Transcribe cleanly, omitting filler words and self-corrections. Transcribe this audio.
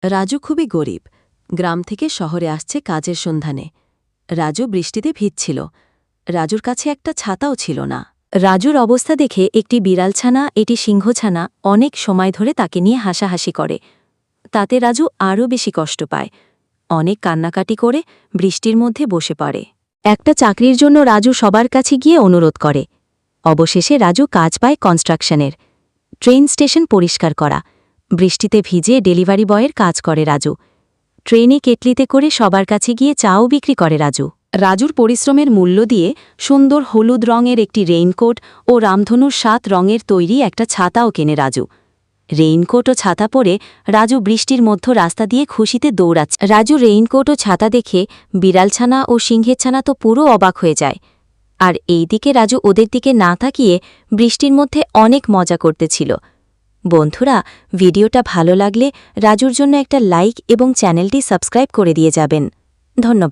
রাজু খুবই গরিব। গ্রাম থেকে শহরে আসছে কাজের সন্ধানে। রাজু বৃষ্টিতে ভিজছিল। রাজুর কাছে একটা ছাতাও ছিল না। রাজুর অবস্থা দেখে একটি বিড়ালছানা এটি সিংহছানা অনেক সময় ধরে তাকে নিয়ে হাসাহাসি করে। তাতে রাজু আরও বেশি কষ্ট পায়। অনেক কান্নাকাটি করে বৃষ্টির মধ্যে বসে পড়ে। একটা চাকরির জন্য রাজু সবার কাছে গিয়ে অনুরোধ করে। অবশেষে রাজু কাজ পায় কনস্ট্রাকশনের। ট্রেন স্টেশন পরিষ্কার করা, বৃষ্টিতে ভিজে ডেলিভারি বয়ের কাজ করে রাজু। ট্রেনে কেটলিতে করে সবার কাছে গিয়ে চাও বিক্রি করে রাজু। রাজুর পরিশ্রমের মূল্য দিয়ে সুন্দর হলুদ রঙের একটি রেইনকোট ও রামধনুর 7 রঙের তৈরি একটা ছাতাও কেনে রাজু। রেইনকোট ও ছাতা পরে রাজু বৃষ্টির মধ্য রাস্তা দিয়ে খুশিতে দৌড়াচ্ছে। রাজু রেইনকোট ও ছাতা দেখে বিড়ালছানা ও সিংহের ছানা তো পুরো অবাক হয়ে যায়। আর এই দিকে রাজু ওদের দিকে না তাকিয়ে বৃষ্টির মধ্যে অনেক মজা করতেছিল। বন্ধুরা, ভিডিওটা ভালো লাগলে রাজুর জন্য একটা লাইক এবং চ্যানেলটি সাবস্ক্রাইব করে দিয়ে যাবেন। ধন্যবাদ।